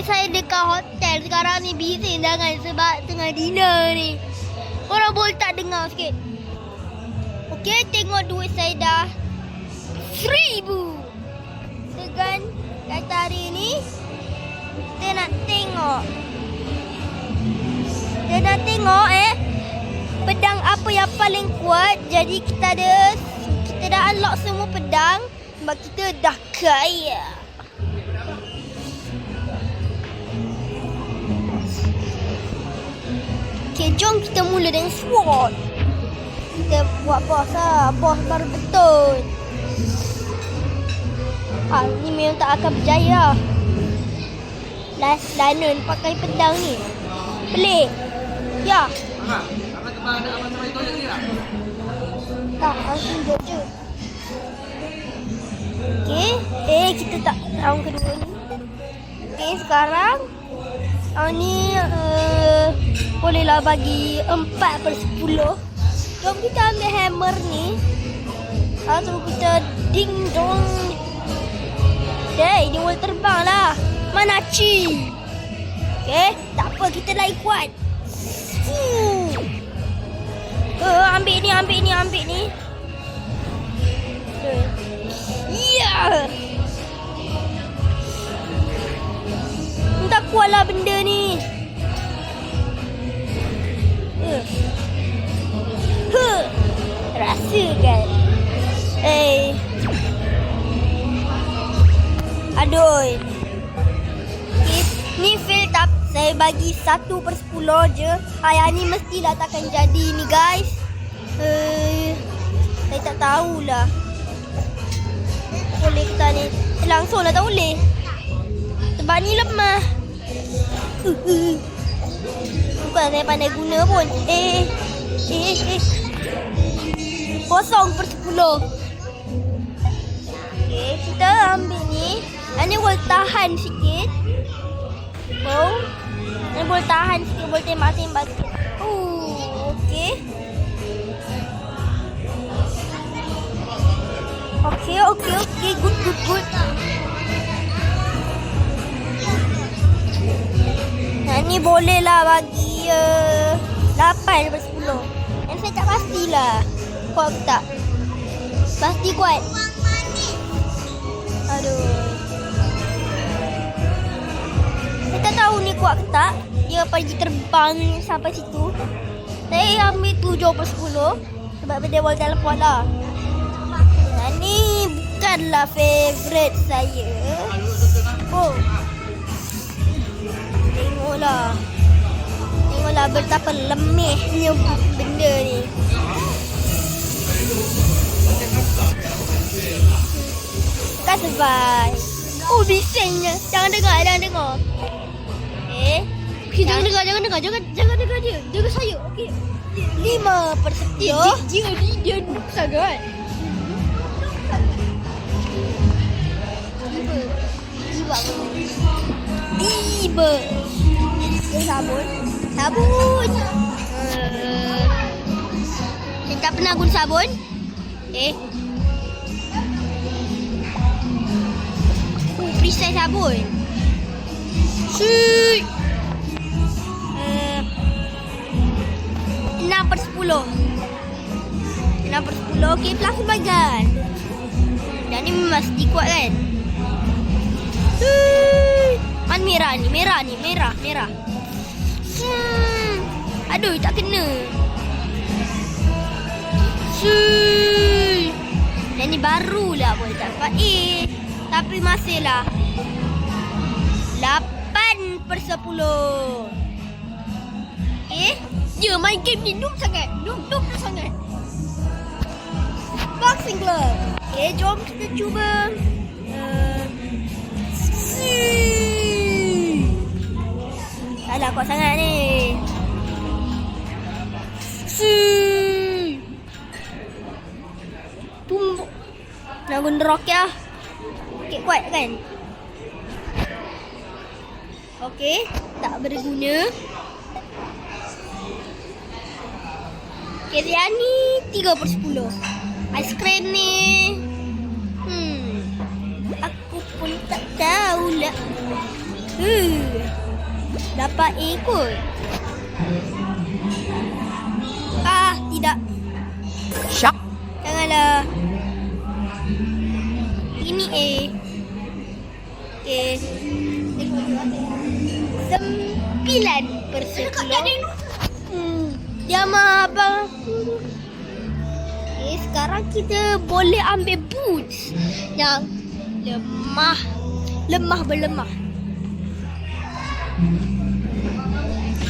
saya dekat hotel sekarang ni bising jangan sebab tengah dinner ni. Korang boleh tak dengar sikit? Okey, tengok duit saya dah 1,000. Segan kata hari ni kita nak tengok. Kita nak tengok pedang apa yang paling kuat. Jadi kita dah unlock semua pedang sebab kita dah kaya. Okay, jom kita mula dengan sword. Kita buat boss lah. Boss baru betul. Ni memang tak akan berjaya. Last Lanon pakai pedang ni. Pelik. Ya. Abang tebang nak abang sampai toilet ni tak? Tak, langsung je. Okay. Kita tak round kedua ni. Okay, sekarang ni bolehlah bagi 4/10. Jom kita ambil hammer ni. Lalu kita ding dong. Dia boleh terbang lah. Mana Ci? Okay, tak apa, kita lagi kuat. Ambil ni. Ya. Tak kuat lah benda ni. Rasa kan? Aduh. Okay, ni fail tap. Saya bagi 1/10 je. Yang ni mestilah takkan jadi ni guys. Saya tak tahulah. Boleh kita ni. Langsung lah tak boleh. Sebab ni lemah. Bukan saya pandai guna pun. 0/10. Okay, kita ambil ni. Yang ni boleh tahan sikit. Ni boleh tahan sikit. Boleh tembak-tembak sikit. Okay. Okay. Good. Yang ni boleh lah bagi 8/10. Yang saya tak pastilah kuat ke tak. Pasti kuat. Aduh. Saya tak tahu ni kuat ke tak. Dia pergi terbang sampai situ. Saya ambil 7/10 sebab dia boleh teleport lah. Yang ni bukanlah favourite saya. Tengoklah betapa lemihnya benda ni. Bukan survive. Bisingnya. Jangan dengar. Okay, jangan dengar dia. Jaga saya. Okay. 5/10. Dia noob sangat. 5. Sabun. Saya tak pernah guna sabun. Perisai sabun. Syuuuy. 6/10. Okay, pelakon bagan. Dan ni mesti kuat kan? Mana merah ni? Merah. Aduh, tak kena. Dan ni barulah boleh dapat tapi masihlah 8/10. Dia main game ni noob sangat. Boxing glove. Jom kita cuba. Salah kuat sangat ni. Tumbuk. Nak guna roket lah. Roket kuat kan? Okey, tak berguna. Okey, yang ni 3/10. Aiskrim ni. Aku pun tak tahulah. Dapat A kot. Tidak. Syak. Janganlah. Ini A. Okay. 9/10. Dia mah abang. Okay, sekarang kita boleh ambil boots yang lemah berlemah.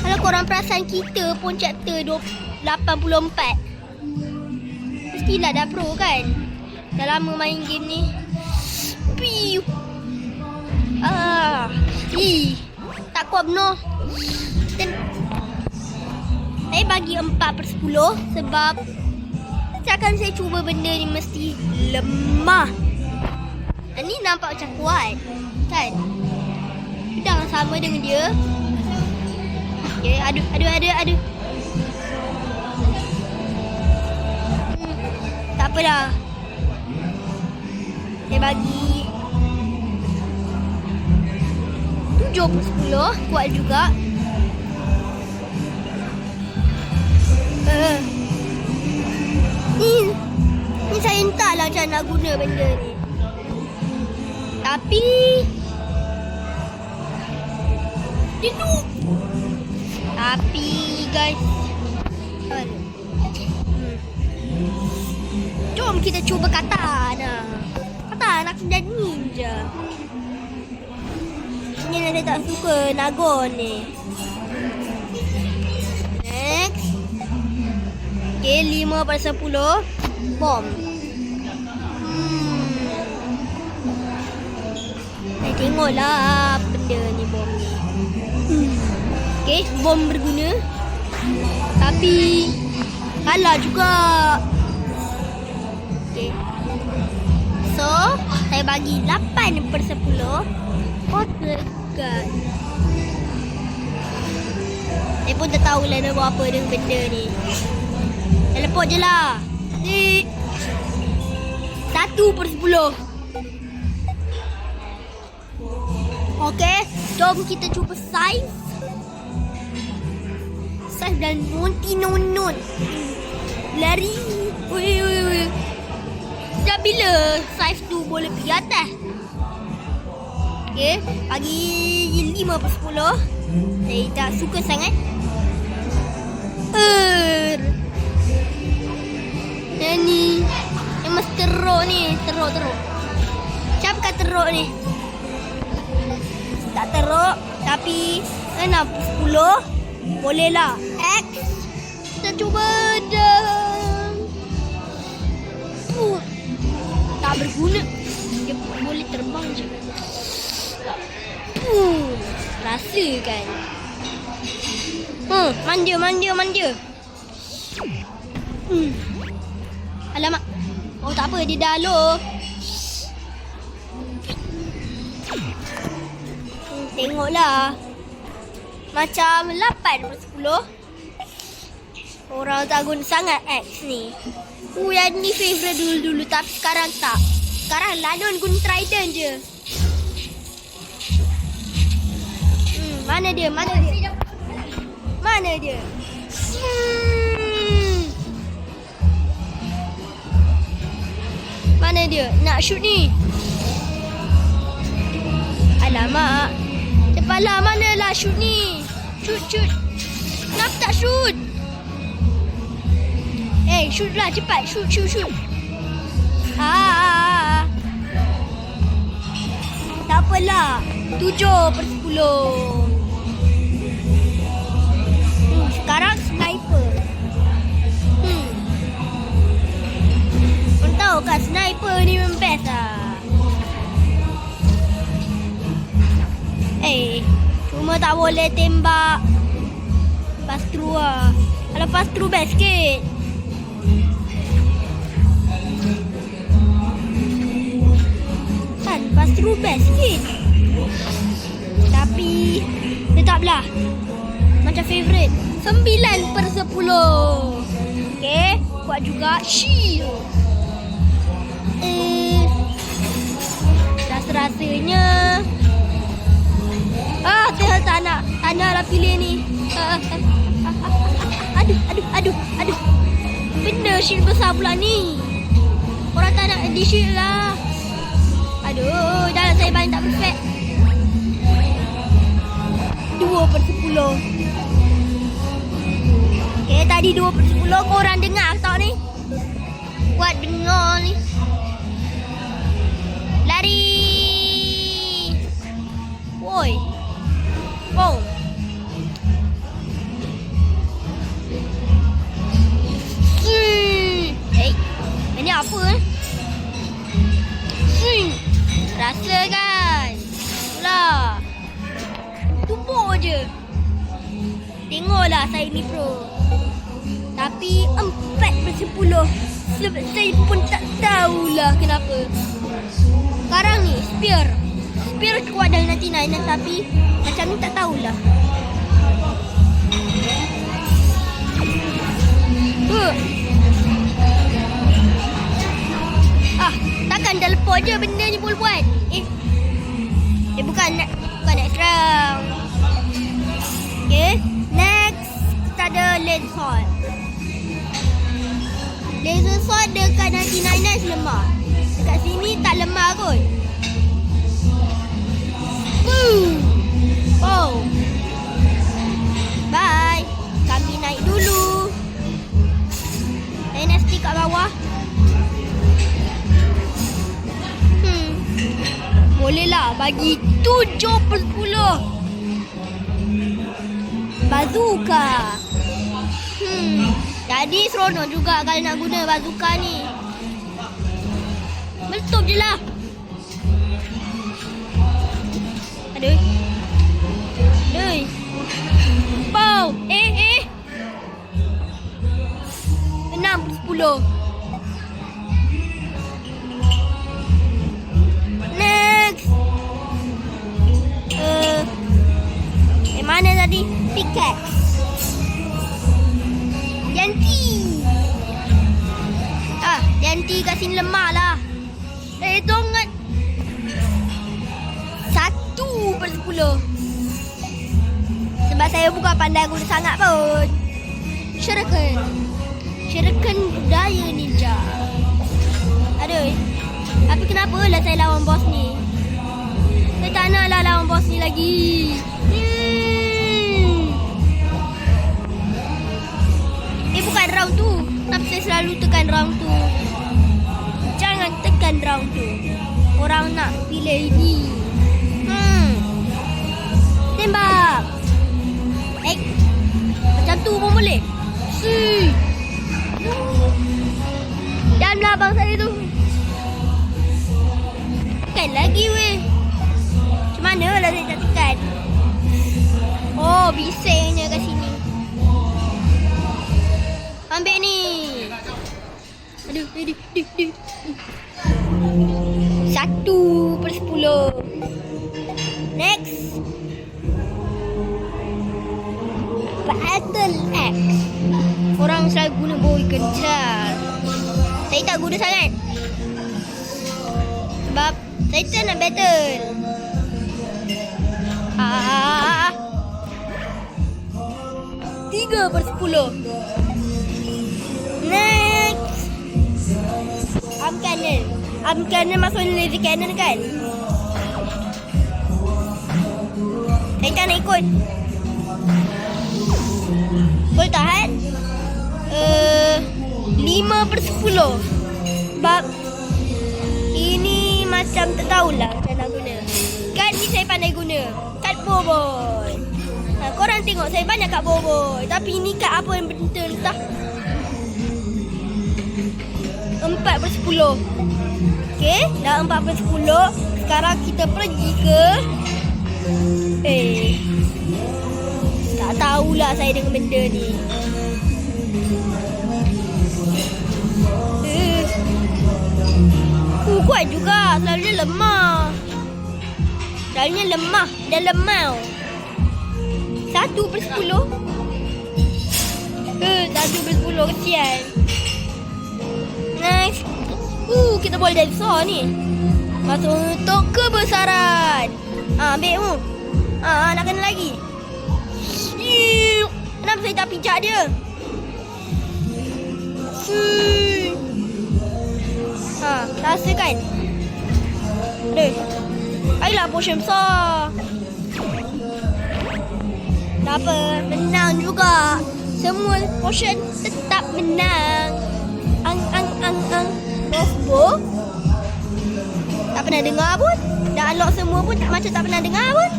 Kalau korang perasan kita pun chapter 84. Mestilah dah pro kan? Dah lama main game ni. Piu. Tak kuat benar. Saya bagi 4/10 sebab akan saya cuba benda ni mesti lemah. Ni nampak macam kuat kan? Pedang sama dengan dia. Okay, adu. Tak apa dah. Saya bagi 7/10. Kuat juga. Ni saya entahlah macam nak guna benda ni. Tapi guys, jom kita cuba katana. Katana dan ninja. Ni yang saya tak suka Nagon ni. Next. Okay, 5/10. Bom. Saya tengoklah benda ni bom ni. Okay, bom berguna. Tapi kalah juga. Okay. So, saya bagi 8/10. Water gun. Saya pun tak tahulah nak buat apa dengan benda ni. Teleport je lah. 1/10. Okay, jom kita cuba saiz. Saiz dan nonti-nonot. Lari. Ui. Dah bila saiz tu boleh pergi atas? Okay, bagi 5/10. Saya tak suka sangat. Yang ni yang mesti teruk ni. Teruk. Macam teruk ni. Tak teruk. Tapi 6/10. Boleh lah. X. Kita cuba dah. Tak berguna. Dia boleh terbang je. Rasa kan. Manja. Alamak. Oh tak apa, dia dah low. Tengoklah. Macam 8/10. Orang tak guna sangat X ni. Yang ni favourite dulu-dulu tapi sekarang tak. Sekarang Lalon guna trident je. Mana dia? Mana dia? Mana dia? Nak shoot ni. Alamak. Cepatlah, manalah shoot ni. Shoot. Kenapa tak shoot? Shoot lah cepat. Shoot. Tak apalah. 7/10. Sekarang sniper. Kau tahu kan sniper ni memang best lah. Cuma tak boleh tembak pastru lah. Kalau pastru best sikit. Kan pastru best sikit. Tapi tetaplah macam favourite. 9/10. Okay, kuat juga. Shield. Rasa-rasanya Aduh. Benda shield besar pula ni. Orang tak nak di shield lah. Aduh, dalam saya banyak tak perfect. 2/10. Okay, tadi 2/10. Korang dengar tak ni? Kuat dengar ni. Lari. Woi. Oh. Ini apa rasa kan? Itulah. Tumbuk je. Tengoklah saya ni pro. Tapi 4/10. Saya pun tak tahulah kenapa. Sekarang ni spear kuat dari 99 tapi macam ni tak tahulah. Takkan teleport je benda ni boleh buat. Bukan next round. Okay, next kita ada laser sword. Laser sword dekat 99 lemah. Dekat sini tak lemah kot. Oh. Bye. Kami naik dulu. Saya nak stick kat bawah. Bolehlah bagi 7/10. Bazooka. Jadi seronok juga kalau nak guna bazooka ni. Meletup je lah. Aduh. Pow. 6/10. Mana tadi? Pickaxe. Yanti kat sini lemah lah. Dongat 1/10. Sebab saya bukan pandai guna sangat pun. Shuriken budaya ninja. Aduh. Tapi kenapa lah saya lawan bos ni? Saya tak nak lah lawan bos ni lagi. Bukan round tu. Kenapa saya selalu tekan round tu? Jangan tekan round tu. Orang nak pilih ini. Tembak. Macam tu pun boleh. Janganlah abang saya tu. Tekan lagi weh. Macam mana lah saya tak tekan? Oh, bisingnya kat sini. Ambil ni. Aduh. 1/10. Next. Battle Axe. Orang selalu guna boy kejar. Saya tak guna sangat. Sebab saya tak nak battle. 3/10. Next. Arm cannon masuk laser cannon kan? Saya tak nak ikut. Boleh tahan? 5/10. Sebab ini macam tak tahulah saya nak guna. Kad ni saya pandai guna. Kad boboy. Korang tengok saya banyak kad boboy. Tapi ni kad apa yang betul entah. 4/10. Okey, dah 4/10. Sekarang kita pergi ke tak tahulah saya dengan benda ni. Kuat juga, selalunya lemah. Selalunya lemah dan lemau. 1/10. 1/10 kesian. Nice. Kita boleh dari besar ni. Masuk untuk kebesaran. Ambil mu. Nak kena lagi. Kenapa saya tak pijak dia? Rasa kan? Aduh. Ayolah portion besar. Tak apa, menang juga. Semua portion tetap menang. Rosbo. Tak pernah dengar pun. Dah unlock semua pun macam tak pernah dengar pun.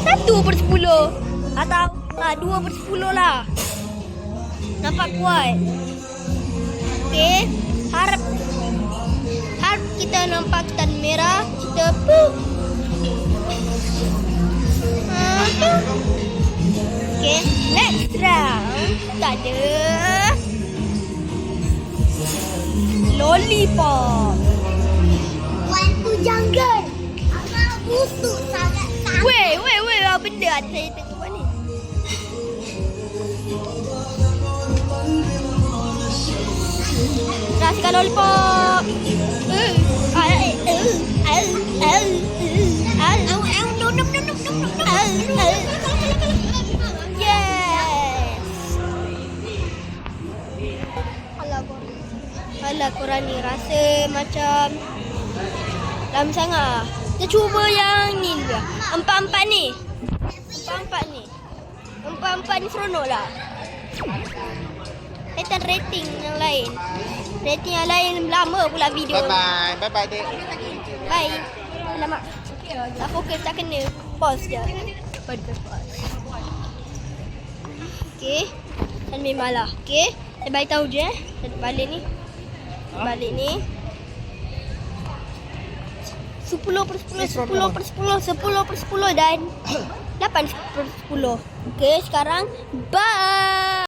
1/10. Atau 2/10 lah. Nampak kuat. Okey. Harap kita nampak tan merah. Kita puh. Okay, next round. Tak ada. Lollipop. Waktu jungle. Agak busuk sangat-sangat. Weh, apa benda ada saya tengok ni. Rasakan lollipop. Alah korang ni rasa macam lama sangat. Kita cuba yang ni dulu. Empat-empat ni. Empat-empat ni seronok lah. Kita rating yang lain. Rating yang lain lama pula video. Bye bye dek. Bye. Alamak. Tak fokus, tak kena. Pause je. Pause. Okay. Dan memanglah. Okay. Saya bagi tahu je. Saya balik ni. 10/10 dan 8/10. Okay, sekarang bye.